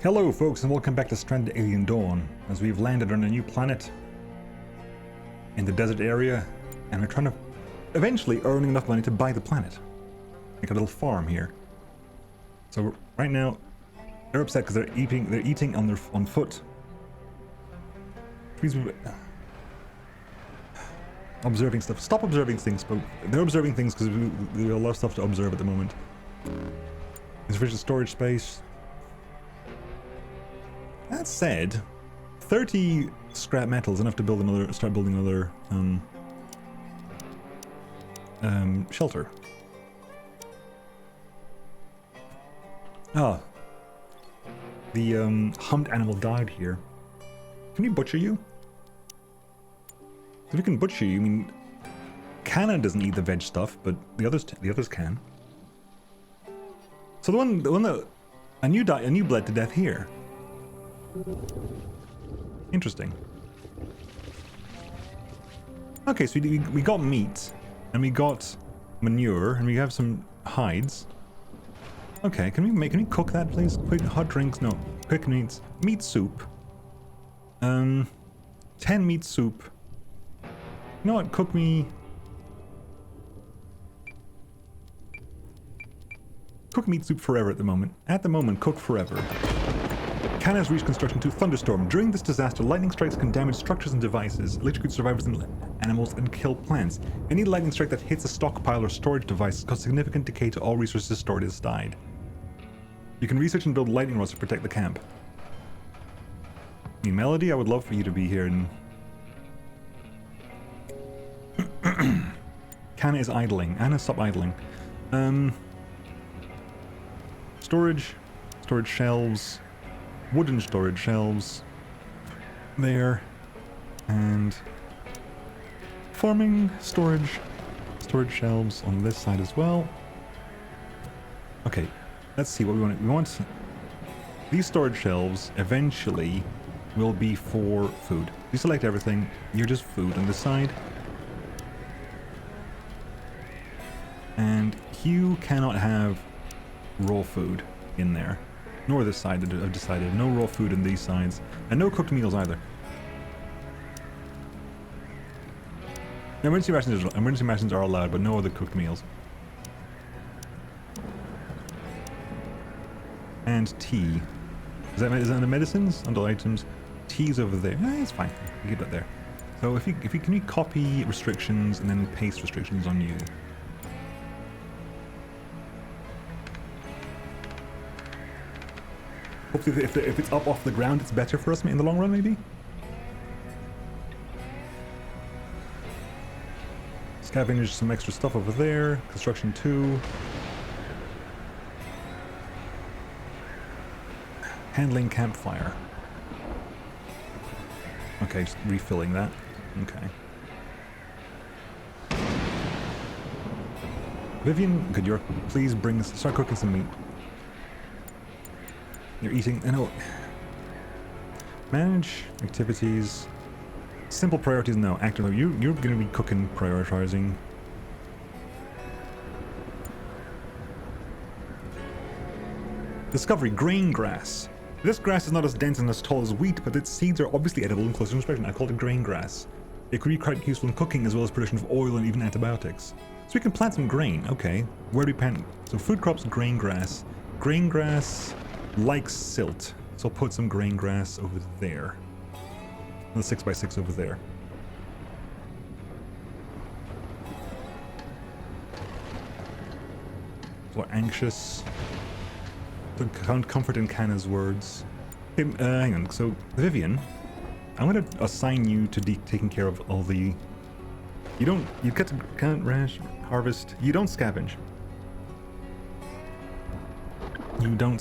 Hello folks and welcome back to Stranded Alien Dawn, as we've landed on a new planet in the desert area and we're trying to eventually earn enough money to buy the planet. Make a little farm here. So right now they're upset because they're eating on foot. Please observing stuff. Stop observing things, but they're observing things because there's a lot of stuff to observe at the moment. Insufficient storage space. That said, 30 scrap metal is enough to build start building another shelter. Ah, the humped animal died here. Can we butcher you? If we can butcher you, I mean, Canna doesn't eat the veg stuff, but the others can. So the one that and you bled to death here. Interesting. Okay, so we got meat, and we got manure, and we have some hides. Okay, can we cook that, please? Quick hot drinks, no, quick meats, meat soup. 10 meat soup. You know what? Cook me meat soup forever at the moment. At the moment, cook forever. Canna has reached construction 2 thunderstorm. During this disaster, lightning strikes can damage structures and devices, electrocute survivors and animals, and kill plants. Any lightning strike that hits a stockpile or storage device causes significant decay to all resources stored as died. You can research and build lightning rods to protect the camp. I mean, Melody, I would love for you to be here and... Canna is idling. Anna, stop idling. Storage shelves. Wooden storage shelves there, and farming storage shelves on this side as well. Okay, let's see what we want. We want these storage shelves eventually will be for food. You select everything, you're just food on this side. And you cannot have raw food in there. Nor this side that I've decided. No raw food in these sides. And no cooked meals either. Emergency rations are allowed, but no other cooked meals. And tea. Is that the medicines? Under items. Tea's over there. It's fine. We keep that there. So can you copy restrictions and then paste restrictions on you? Hopefully if it's up off the ground, it's better for us in the long run, maybe? Scavenge some extra stuff over there. Construction 2. Handling campfire. Okay, just refilling that. Okay. Vivian, could you please start cooking some meat? You're eating, I know. Manage activities. Simple priorities, no. Active, you're going to be cooking, prioritizing. Discovery, grain grass. This grass is not as dense and as tall as wheat, but its seeds are obviously edible in close inspection. I called it grain grass. It could be quite useful in cooking as well as production of oil and even antibiotics. So we can plant some grain, okay. Where do we plant? So food crops, grain grass. Grain grass likes silt, so I'll put some grain grass over there. And the 6x6 over there. So anxious. Found comfort in Canna's words. Okay, hang on, so Vivian, I'm gonna assign you to taking care of all the... You can't harvest, you don't scavenge. You don't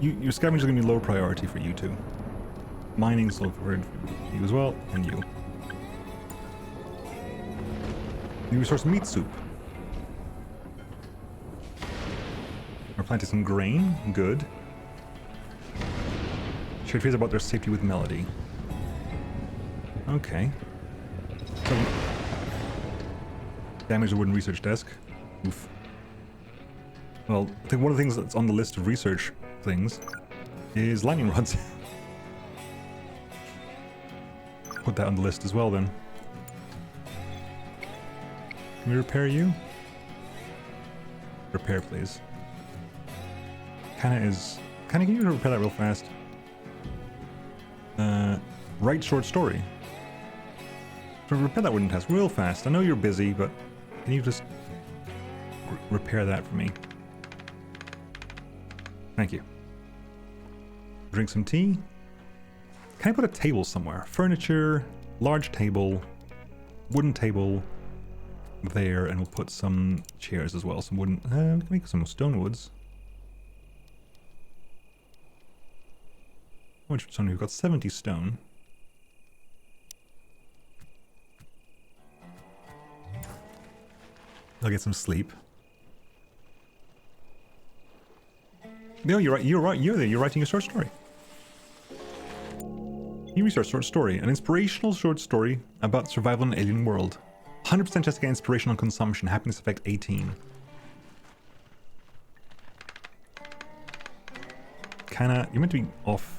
your scavenge is going to be low priority for you two. Mining's low priority for you as well, and you. New resource meat soup. We're planting some grain, good. Shared fears about their safety with Melody. Okay. So, damage the wooden research desk. Oof. Well, I think one of the things that's on the list of research things is lightning rods. Put that on the list as well then. Can we repair you? Repair, please. Can you repair that real fast? Write short story. So repair that wooden task real fast. I know you're busy, but can you just repair that for me? Thank you. Drink some tea. Can I put a table somewhere? Furniture, large table, wooden table there, and we'll put some chairs as well. Some wooden, we can make some stone woods. How much stone? We've got 70 stone. I'll get some sleep. No, you're right. You're right. You're there. You're writing a short story. You research short story. An inspirational short story about survival in an alien world. 100% Jessica inspirational consumption. Happiness effect 18. You're meant to be off.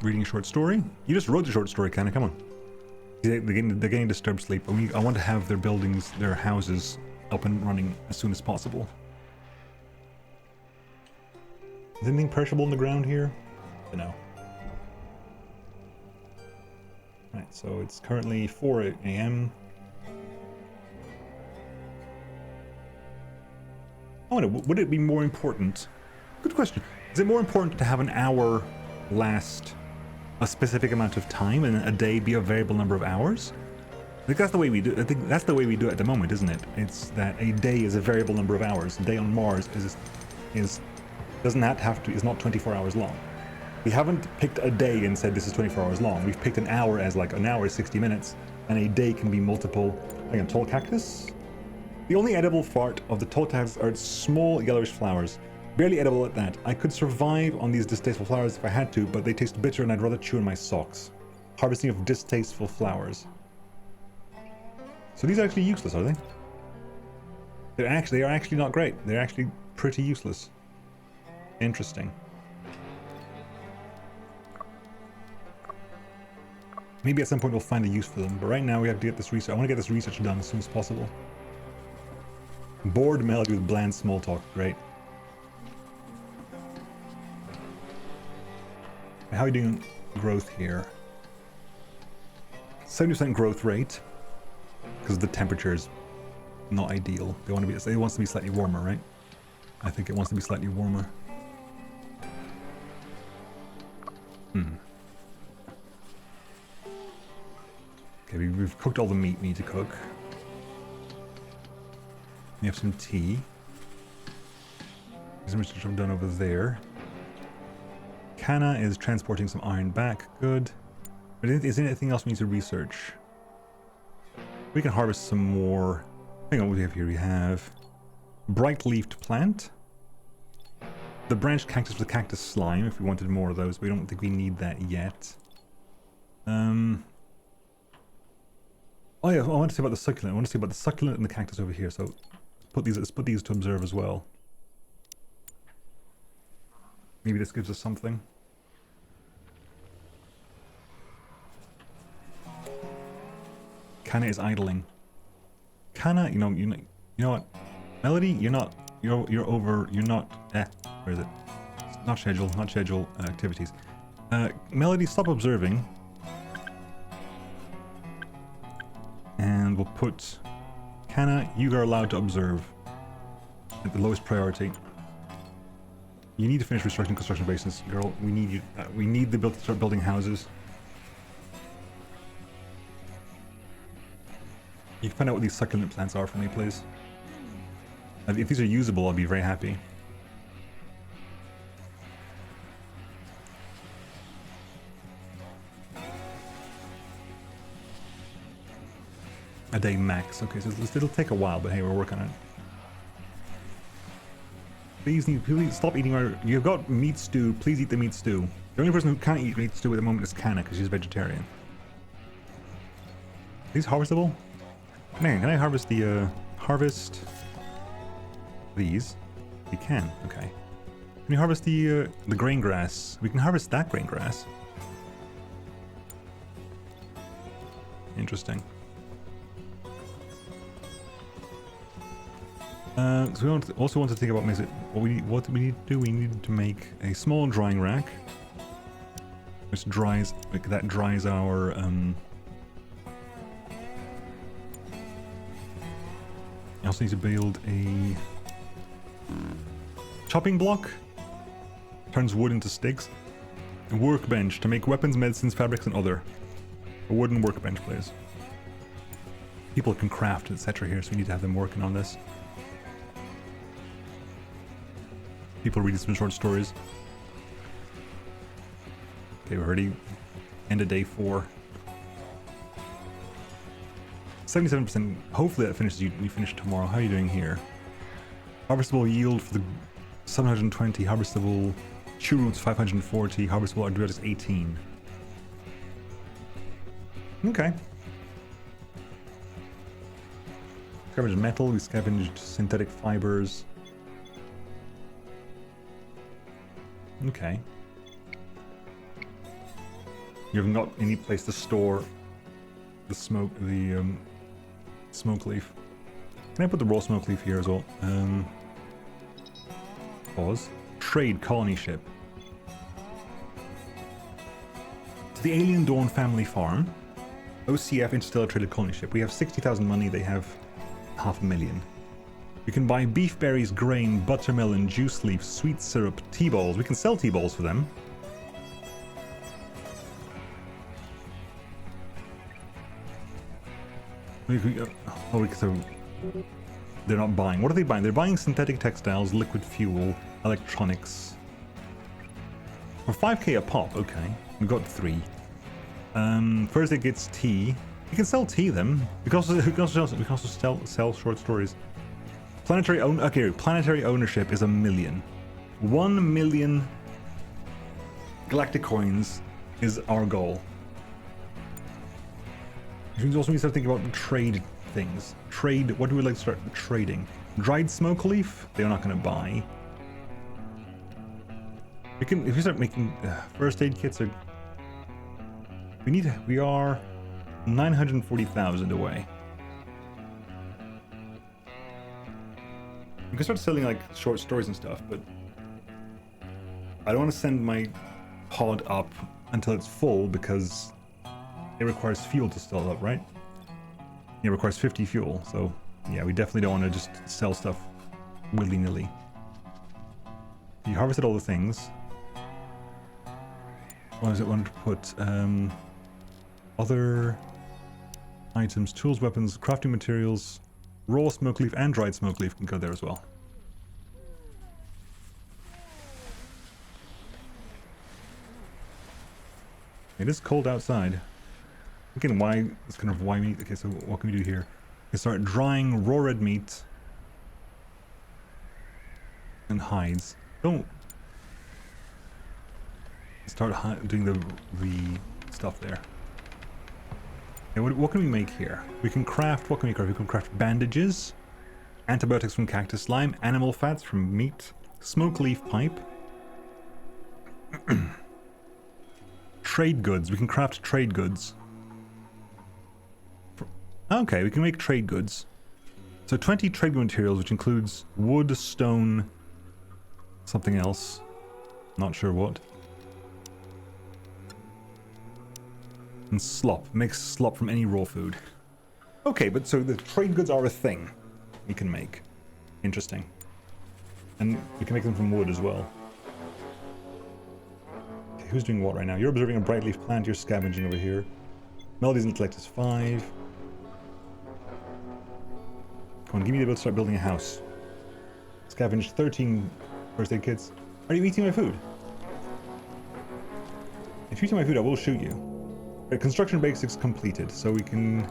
Reading a short story? You just wrote the short story, come on. They're getting disturbed sleep. I want to have their buildings, their houses up and running as soon as possible. Is anything perishable in the ground here? No. Right, so it's currently 4 a.m. I wonder, would it be more important? Good question. Is it more important to have an hour last a specific amount of time and a day be a variable number of hours? I think that's the way we do. I think that's the way we do it at the moment, isn't it? It's that a day is a variable number of hours. A day on Mars is not 24 hours long. We haven't picked a day and said this is 24 hours long. We've picked an hour as like an hour is 60 minutes, and a day can be multiple. Hang on, tall cactus. The only edible part of the tall cactus are its small yellowish flowers. Barely edible at that. I could survive on these distasteful flowers if I had to, but they taste bitter and I'd rather chew in my socks. Harvesting of distasteful flowers. So these are actually useless, are they? They are actually not great. They're actually pretty useless. Interesting. Maybe at some point we'll find a use for them, but right now we have to get this research. I want to get this research done as soon as possible. Bored melody with bland small talk. Great. How are we doing growth here? 70% growth rate, because the temperature is not ideal. It wants to be slightly warmer, right? I think it wants to be slightly warmer. Okay, we've cooked all the meat we need to cook. We have some tea. There's some research I've done over there. Kana is transporting some iron back. Good. But is there anything else we need to research? We can harvest some more. Hang on, what do we have here? We have bright-leafed plant. The branched cactus with the cactus slime, if we wanted more of those. We don't think we need that yet. Oh yeah, I want to say about the succulent. I want to say about the succulent and the cactus over here. So let's put these to observe as well. Maybe this gives us something. Kana is idling. Kana, you know what? Melody, you're not. Where is it? Not schedule activities. Melody, stop observing. And we'll put Kana, you are allowed to observe at the lowest priority. You need to finish restructuring construction bases, girl. We need you. We need the ability to start building houses. You can find out what these succulent plants are for me, please. If these are usable, I'll be very happy. A day max. Okay, so it'll take a while, but hey, we're working on it. Please stop eating our... You've got meat stew. Please eat the meat stew. The only person who can't eat meat stew at the moment is Kana, because she's vegetarian. Are these harvestable? Man, can I harvest the... harvest... these? We can, okay. Can you harvest the grain grass? We can harvest that grain grass. Interesting. So we also want to think about what we need to do. We need to make a small drying rack, which dries that dries our I also need to build a chopping block, turns wood into sticks, a workbench to make weapons, medicines, fabrics, and other. A wooden workbench, please. People can craft, etc. here, so we need to have them working on this. People reading some short stories. Okay, we're already end of day 4. 77%. Hopefully that finishes. We finish tomorrow. How are you doing here? Harvestable yield for the 720. Harvestable chew roots 540. Harvestable antibiotics 18. Okay. Scavenged metal. We scavenged synthetic fibers. Okay. You haven't got any place to store the smoke leaf. Can I put the raw smoke leaf here as well? Pause. Trade colony ship. To the Alien Dawn family farm. OCF Interstellar Traded Colony ship. We have 60,000 money, they have 500,000. We can buy beef berries, grain, buttermelon, juice leaf, sweet syrup, tea balls. We can sell tea balls for them. So they're not buying. What are they buying? They're buying synthetic textiles, liquid fuel, electronics. For 5k a pop, okay. We've got 3. First it gets tea. You can sell tea then. We can also sell short stories. Planetary ownership is 1 million. 1 million Galacticoins is our goal. Which means also we start thinking about trade things. Trade, what do we like to start trading? Dried smoke leaf? They're not going to buy. We can, if we start making first aid kits, we are 940,000 away. We can start selling like short stories and stuff, but I don't want to send my pod up until it's full because it requires fuel to fill up, right? It requires 50 fuel, so yeah, we definitely don't want to just sell stuff willy-nilly. You harvested all the things. What does it want to put? Other items, tools, weapons, crafting materials, raw smoke leaf and dried smoke leaf can go there as well. It is cold outside. Again, why? It's kind of why we need. Okay, so what can we do here? We can start drying raw red meat and hides. Don't start doing the stuff there. Okay, what can we make here? We can craft. What can we craft? We can craft bandages, antibiotics from cactus slime, animal fats from meat, smoke leaf pipe. Trade goods. We can craft trade goods. Okay, we can make trade goods. So 20 trade materials, which includes wood, stone, something else. Not sure what. And slop. Makes slop from any raw food. Okay, but so the trade goods are a thing we can make. Interesting. And we can make them from wood as well. Okay, who's doing what right now? You're observing a bright leaf plant, you're scavenging over here. Melody's intellect is 5. Come on, give me the ability to start building a house. Scavenged 13 first aid kits. Are you eating my food? If you eat my food, I will shoot you. Right, construction basics completed, so we can...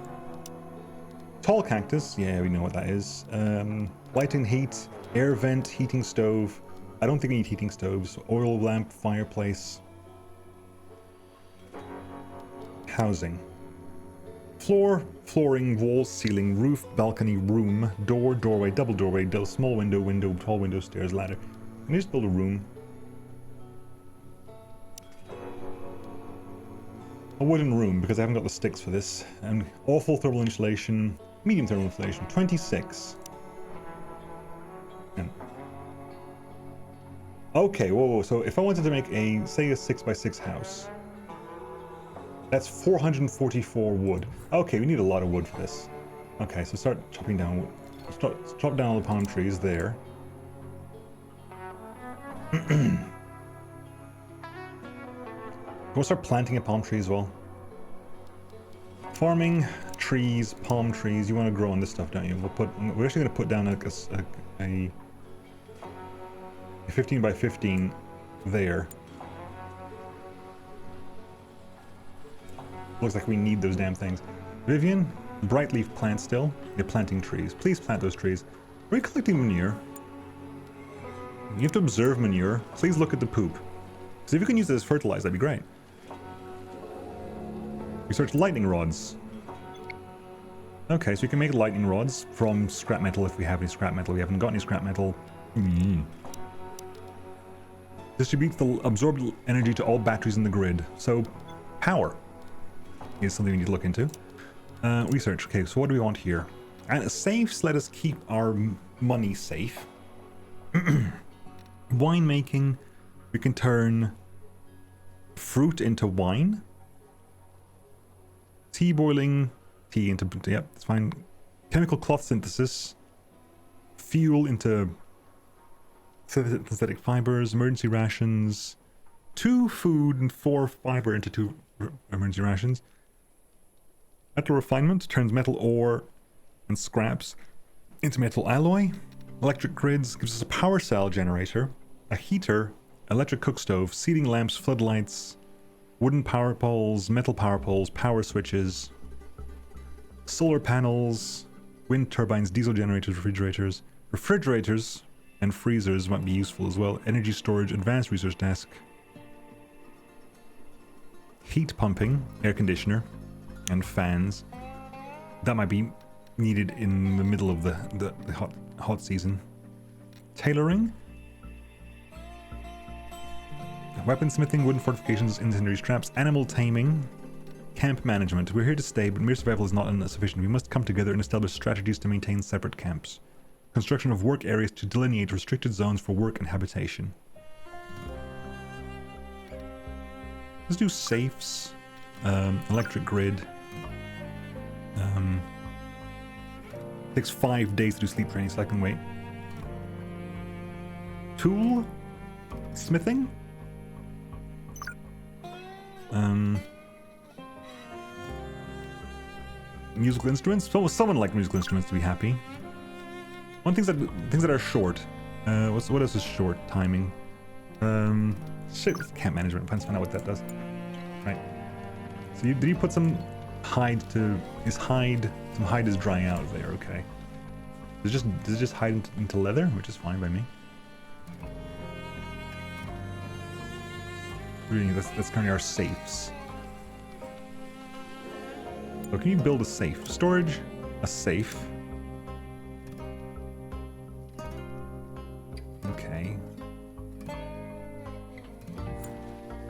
Tall cactus, yeah, we know what that is. Light and heat, air vent, heating stove. I don't think we need heating stoves. Oil lamp, fireplace. Housing. Floor, flooring, walls, ceiling, roof, balcony, room, door, doorway, double doorway, small window, window, tall window, stairs, ladder. Can I just build a room? A wooden room, because I haven't got the sticks for this. And awful thermal insulation, medium thermal insulation, 26. And okay, whoa, so if I wanted to make a, say, a 6x6 house, that's 444 wood. Okay, we need a lot of wood for this. Okay, so start chopping down wood. Chop down all the palm trees there. We'll start planting a palm tree as well. Farming, trees, palm trees. You want to grow on this stuff, don't you? We're actually going to put down a 15 by 15 there. Looks like we need those damn things. Vivian, bright leaf plant still. You're planting trees. Please plant those trees. Are we collecting manure? You have to observe manure. Please look at the poop. Because if you can use it as fertilizer, that'd be great. Research lightning rods. Okay, so you can make lightning rods from scrap metal if we have any scrap metal. We haven't got any scrap metal. Distributes the absorbed energy to all batteries in the grid. So, power is something we need to look into. Research. Okay, so what do we want here? And safes let us keep our money safe. Wine making. We can turn fruit into wine. Tea boiling. Tea into... Yep, that's fine. Chemical cloth synthesis. Fuel into synthetic fibers. Emergency rations. 2 food and 4 fiber into 2 emergency rations. Metal refinement turns metal ore and scraps into metal alloy. Electric grids gives us a power cell generator, a heater, electric cook stove, seating lamps, floodlights, wooden power poles, metal power poles, power switches, solar panels, wind turbines, diesel generators, refrigerators and freezers might be useful as well. Energy storage, advanced research desk, heat pumping, air conditioner, and fans. That might be needed in the middle of the hot season. Tailoring. Weaponsmithing, wooden fortifications, incendiary traps, animal taming, camp management. We're here to stay, but mere survival is not sufficient. We must come together and establish strategies to maintain separate camps. Construction of work areas to delineate restricted zones for work and habitation. Let's do safes, electric grid. Takes 5 days to do sleep training, so I can wait. Tool, smithing. Musical instruments. So someone like musical instruments to be happy. Things that are short. What else is short? Timing. Shit. Camp management. Let's find out what that does. Right. So did you put some hide to? Some hide is drying out there. Okay. Does it just hide into leather, which is fine by me. That's currently our safes. So can you build a safe? Storage, a safe. Okay.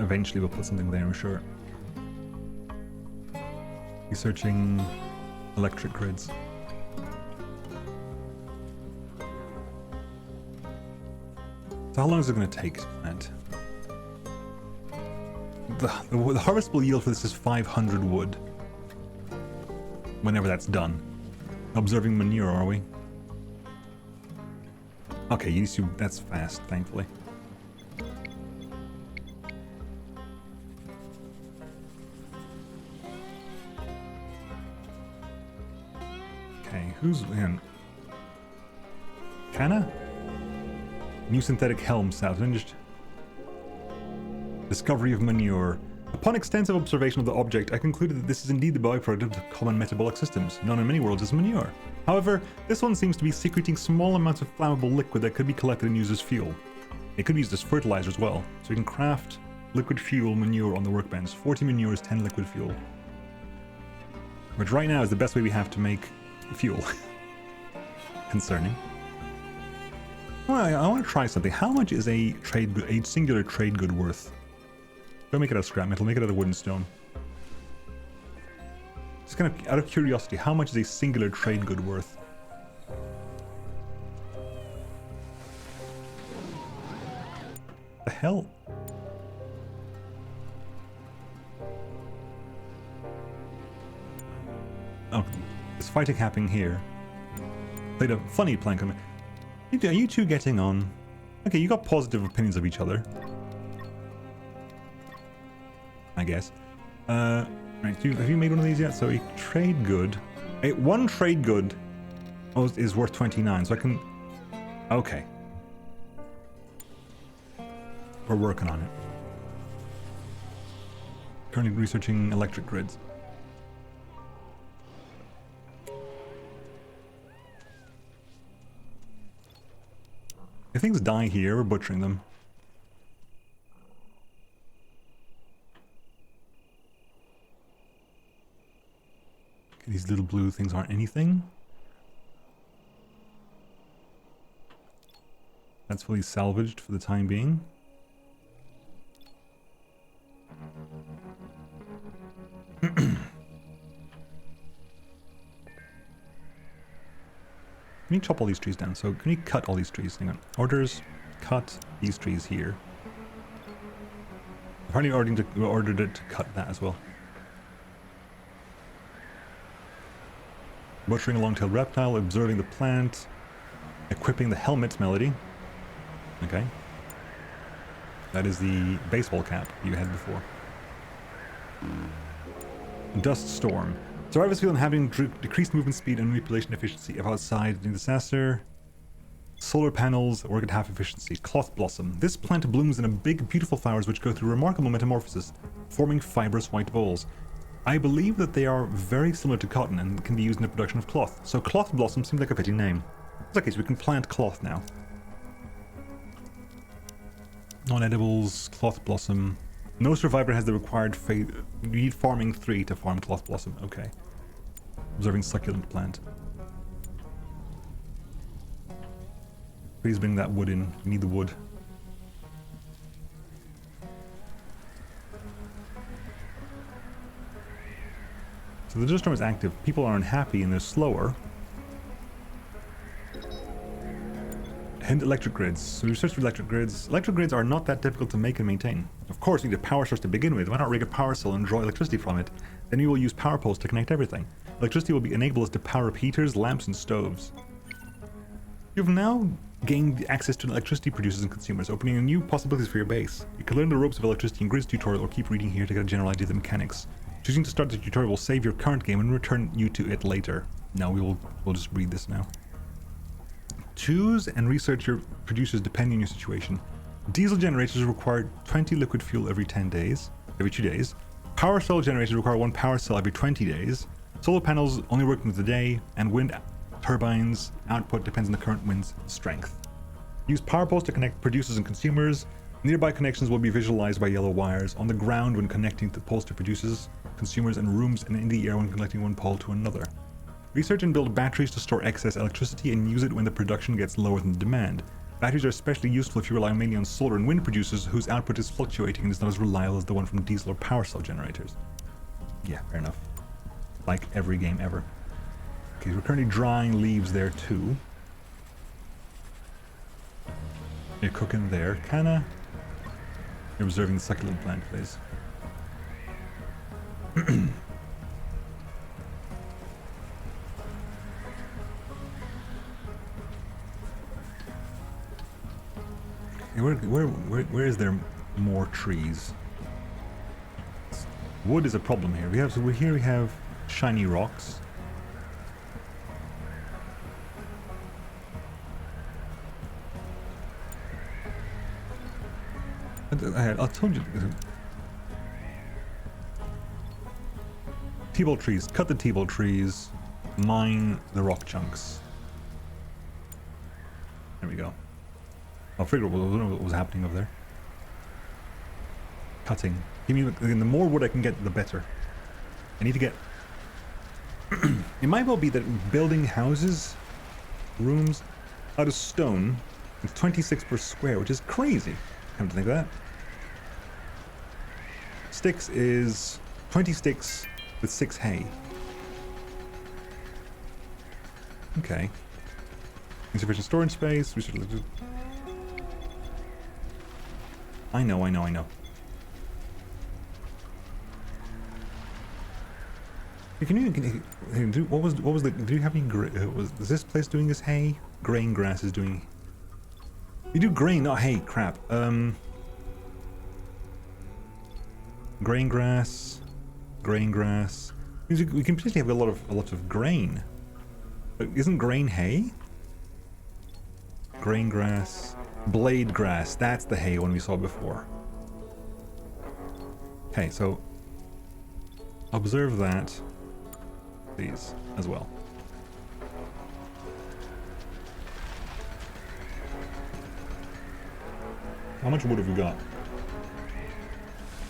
Eventually we'll put something there, I'm sure. Researching electric grids. So how long is it going to take to plant? The harvestable yield for this is 500 wood. Whenever that's done. Observing manure, are we? Okay, that's fast, thankfully. Okay, who's in? Canna? New synthetic helm salvaged. Discovery of manure. Upon extensive observation of the object, I concluded that this is indeed the byproduct of common metabolic systems, known in many worlds as manure. However, this one seems to be secreting small amounts of flammable liquid that could be collected and used as fuel. It could be used as fertilizer as well, so we can craft liquid fuel manure on the workbench. 40 manure is 10 liquid fuel. Which right now is the best way we have to make fuel. Concerning. Well, I want to try something. How much is a singular trade good worth? Don't make it out of scrap metal, make it out of wood and stone. Just kind of out of curiosity, how much is a singular trade good worth? The hell? Oh, there's fighting happening here. Played a funny plank on me. Are you two getting on? Okay, you got positive opinions of each other. I guess. Right, have you made one of these yet? So a trade good. One trade good is worth 29, so I can... Okay. We're working on it. Currently researching electric grids. If things die here, we're butchering them. Okay, these little blue things aren't anything. That's fully salvaged for the time being. Can you chop all these trees down? So can you cut all these trees? Hang on. Orders, cut these trees here. Apparently ordered it to cut that as well. Butchering a long-tailed reptile, observing the plant, equipping the helmet melody. Okay. That is the baseball cap you had before. Dust storm. Survivors feel having decreased movement speed and manipulation efficiency if outside in disaster. Solar panels work at half efficiency. Cloth blossom. This plant blooms in a big, beautiful flowers which go through remarkable metamorphosis, forming fibrous white balls. I believe that they are very similar to cotton and can be used in the production of cloth. So cloth blossom seems like a fitting name. It's okay, so we can plant cloth now. Non-edibles, cloth blossom. No survivor has the required faith. You need farming 3 to farm cloth blossom. Okay. Observing succulent plant. Please bring that wood in. We need the wood. So the dust storm is active. People are unhappy and they're slower. And electric grids. So we search for electric grids. Electric grids are not that difficult to make and maintain. Of course, you need a power source to begin with. Why not rig a power cell and draw electricity from it? Then you will use power poles to connect everything. Electricity will enable us to power up heaters, lamps, and stoves. You've now gained access to electricity producers and consumers, opening new possibilities for your base. You can learn the ropes of electricity in Grids tutorial or keep reading here to get a general idea of the mechanics. Choosing to start the tutorial will save your current game and return you to it later. No, we'll just read this now. Choose and research your producers depending on your situation. Diesel generators require 20 liquid fuel every 2 days. Power cell generators require 1 power cell every 20 days. Solar panels only work with the day, and wind turbines output depends on the current wind's strength. Use power poles to connect producers and consumers. Nearby connections will be visualized by yellow wires on the ground when connecting the poles to producers, consumers, and rooms, and in the air when connecting one pole to another. Research and build batteries to store excess electricity and use it when the production gets lower than the demand. Batteries are especially useful if you rely mainly on solar and wind producers whose output is fluctuating and is not as reliable as the one from diesel or power cell generators. Yeah, fair enough. Like every game ever. Okay, we're currently drying leaves there too. You're cooking there. Kinda. You're observing the succulent plant, please. Where is there more trees? Wood is a problem here. We have shiny rocks. I told you. T-ball trees. Cut the T-ball trees. Mine the rock chunks. There we go. I'll figure out what was happening over there. Cutting. Give me the more wood I can get, the better. I need to get It might well be that building houses, rooms, out of stone is 26 per square, which is crazy. Come to think of that. Sticks is 20 sticks with 6 hay. Okay. Insufficient storage space. We should. I know. Can you do what was the? Do you have any? Was this place doing this hay? Grain grass is doing. You do grain, not hay. Crap. Grain grass. We can potentially have a lot of grain. But isn't grain hay? Grain grass, blade grass. That's the hay one we saw before. Okay, so observe that, please, as well. How much wood have we got?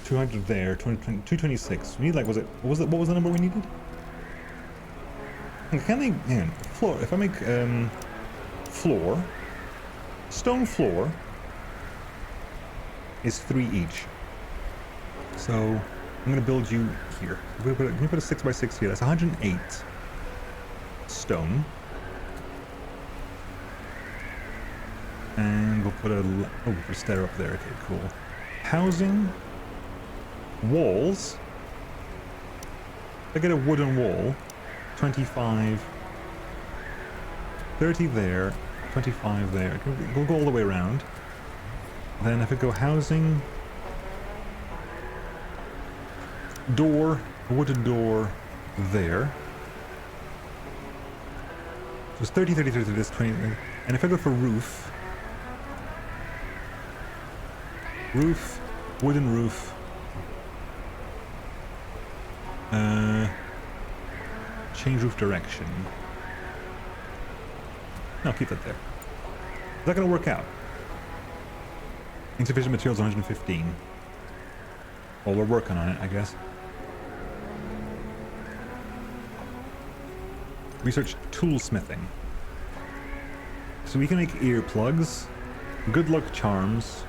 200 there, 226. We need, like, what was the number we needed? Can they, hang on, floor, if I make, floor, stone floor is 3 each. So, I'm gonna build you here. Let me put a 6x6 here, that's 108 stone. And we'll put a stair up there, okay, cool. Housing. Walls. If I get a wooden wall, 25, 30 there, 25 there. We'll go all the way around. Then if I go housing, door, a wooden door there. So it's 30, 30, 30, 30, this 20. And if I go for roof, wooden roof, change roof direction. No, keep that there. Is that going to work out? Insufficient materials 115. Well, we're working on it, I guess. Research toolsmithing. So we can make earplugs, good luck charms.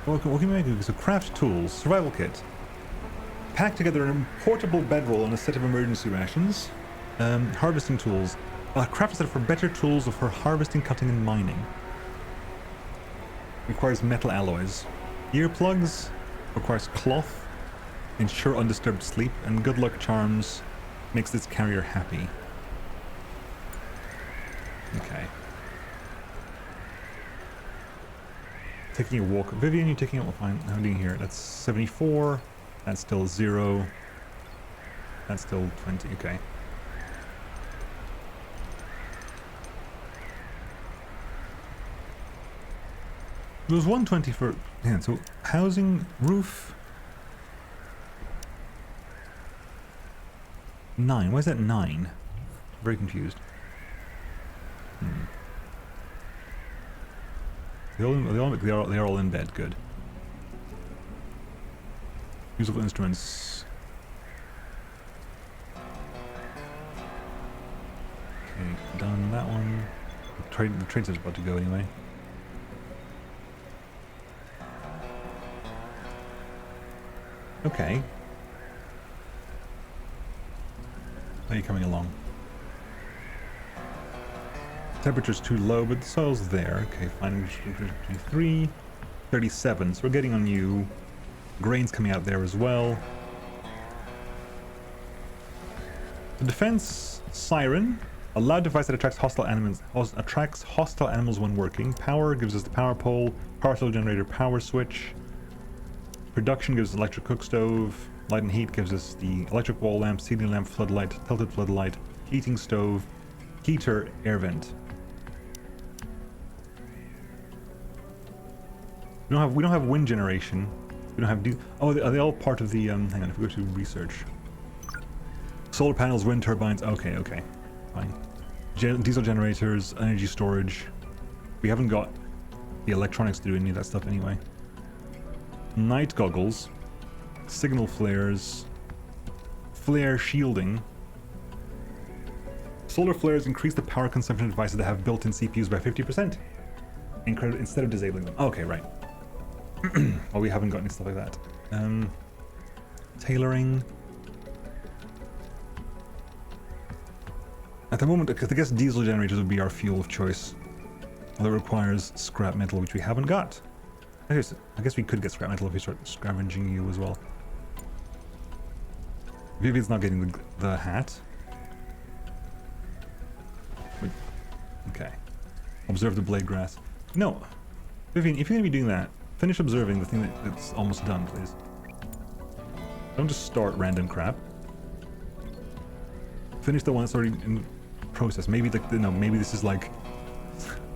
What can we make? So craft tools, survival kit. Pack together a portable bedroll and a set of emergency rations. Harvesting tools. Craft a set for better tools for harvesting, cutting, and mining. Requires metal alloys. Earplugs requires cloth. Ensure undisturbed sleep. And good luck charms makes this carrier happy. Okay. Taking a walk. Vivian, you taking it? We'll find. How are you doing here? That's 74. That's still 0. That's still 20. Okay. There was 120 for. Yeah, so housing, roof. 9. Why is that 9? Very confused. They are all in bed. Good. Musical instruments. Okay, done that one. The trade set's about to go anyway. Okay. How are you coming along? Temperature's too low, but the soil's there. Okay, fine. 23, 37. So we're getting on you. Grain's coming out there as well. The defense siren, a loud device that attracts hostile animals when working. Power gives us the power pole. Power cell generator, power switch. Production gives us electric cook stove. Light and heat gives us the electric wall lamp, ceiling lamp, floodlight, tilted floodlight, heating stove, heater, air vent. We don't have wind generation. We don't have are they all part of the hang on, if we go to research. Solar panels, wind turbines, okay, fine. Diesel generators, energy storage. We haven't got the electronics to do any of that stuff anyway. Night goggles, signal flares, flare shielding, Solar flares increase the power consumption of devices that have built-in CPUs by 50%. Incredible, instead of disabling them. Okay, right. Oh, we haven't got any stuff like that. Tailoring. At the moment, I guess diesel generators would be our fuel of choice. Although it requires scrap metal, which we haven't got. I guess we could get scrap metal if we start scavenging you as well. Vivian's not getting the hat. Wait. Okay. Observe the blade grass. No. Vivian, if you're going to be doing that, finish observing the thing that's almost done, please. Don't just start random crap. Finish the one that's already in process. Maybe maybe this is like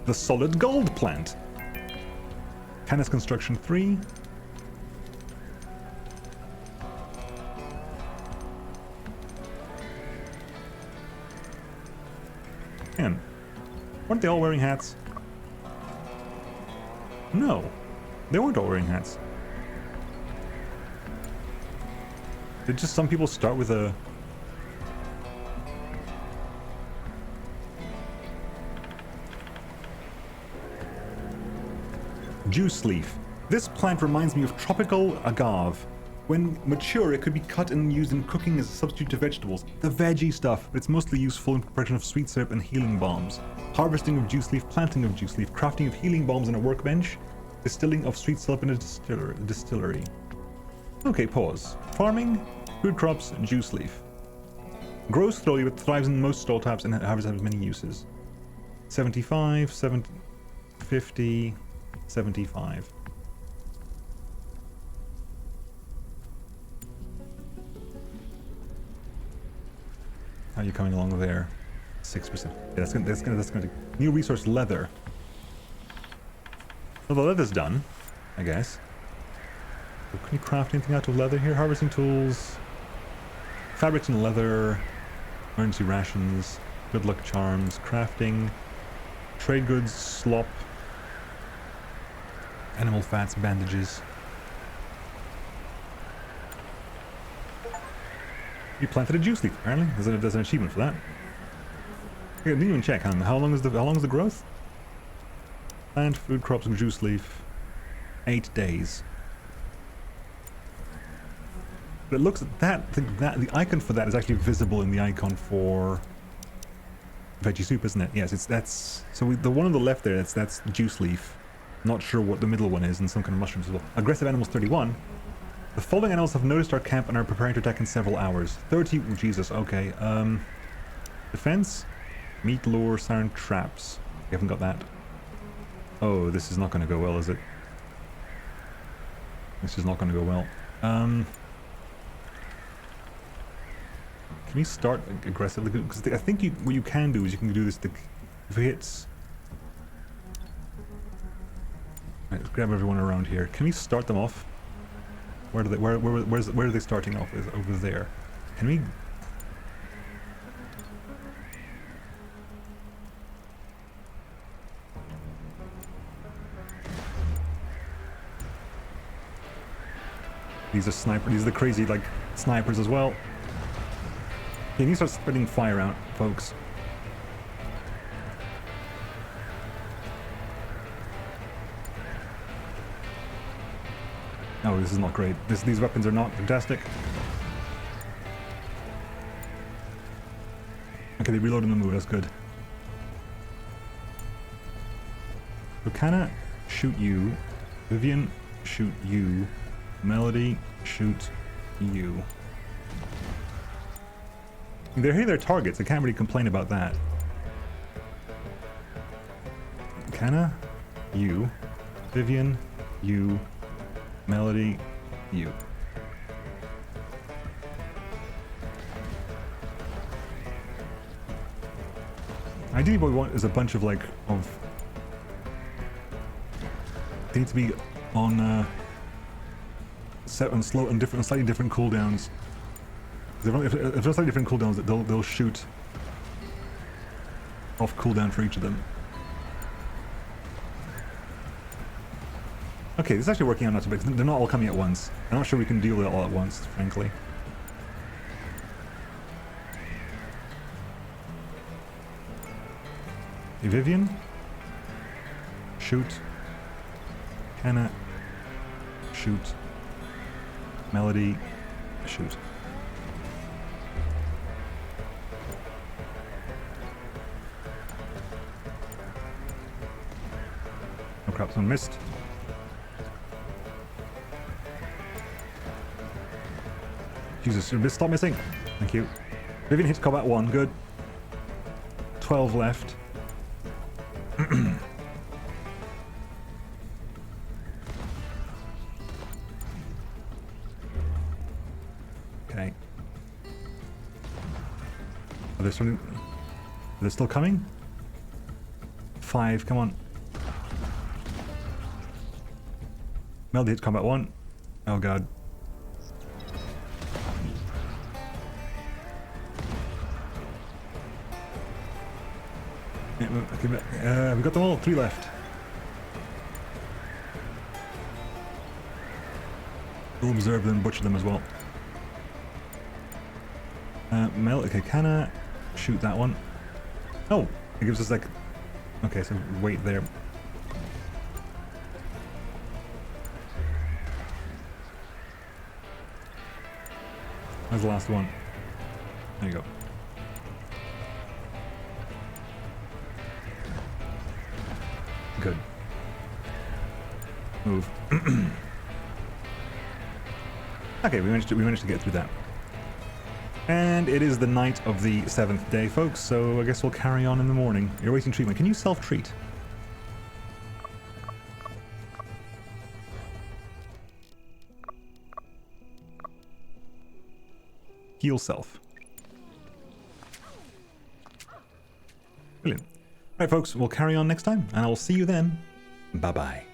the solid gold plant. Canis construction 3. Man, weren't they all wearing hats? No, they weren't all wearing hats. Did just some people start with a... Juice leaf. This plant reminds me of tropical agave. When mature, it could be cut and used in cooking as a substitute to vegetables. The veggie stuff, but it's mostly useful in preparation of sweet syrup and healing balms. Harvesting of juice leaf, planting of juice leaf, crafting of healing balms on a workbench, distilling of sweet syrup in a distillery. Okay, pause. Farming, food crops, juice leaf. Grows slowly but thrives in most stall taps and has many uses. 75, 70, 50, 75. How are you coming along there? 6%. Yeah, that's gonna new resource leather. Well, the leather's done, I guess. So can you craft anything out of leather here? Harvesting tools, fabrics and leather, emergency rations, good luck charms, crafting, trade goods, slop, animal fats, bandages. You planted a juice leaf, apparently. There's an achievement for that. I didn't even check. How long is the growth? Plant, food crops, and juice leaf. 8 days. But it looks at that the icon for that is actually visible in the icon for veggie soup, isn't it? Yes, that's so the one on the left there. That's juice leaf. Not sure what the middle one is, and some kind of mushrooms as well. Aggressive animals 31. The following animals have noticed our camp and are preparing to attack in several hours. 30. Oh, Jesus. Okay. Defense, meat lure, siren traps. We haven't got that. Oh, this is not going to go well, is it? This is not going to go well. Can we start aggressively? Because I think what you can do is you can do this. If it hits. Right, let's grab everyone around here. Can we start them off? Where are they starting off with? Over there. Can we? These are snipers. These are the crazy like snipers as well. You need to start spreading fire out, folks. Oh, this is not great. These weapons are not fantastic. Okay, they reload in the move. That's good. Lucana, shoot you. Vivian, shoot you. Melody, shoot you. They're hitting their targets. I can't really complain about that. Lucana, you. Vivian, you. Melody, you. Ideally what we want is a bunch of They need to be on set on slow and different, slightly different cooldowns. If there's slightly different cooldowns, they'll shoot off cooldown for each of them. Okay, this is actually working out not too bad. They're not all coming at once. I'm not sure we can deal with it all at once, frankly. Vivian. Shoot. Hannah. Shoot. Melody. Shoot. Oh crap, someone missed. Jesus, stop missing. Thank you. Vivian hits combat 1, good. 12 left. Okay. Are they still coming? 5, come on. Melody hits combat 1. Oh god. We got them all. 3 left. We'll observe them, butcher them as well. Okay, can I shoot that one? Oh, it gives us like... Okay, so wait there. That's the last one. There you go. Good. Move. Okay, we managed to get through that. And it is the night of the 7th day, folks, so I guess we'll carry on in the morning. You're waiting treatment. Can you self-treat? Heal self. Brilliant. Right, folks, we'll carry on next time, and I will see you then. Bye-bye.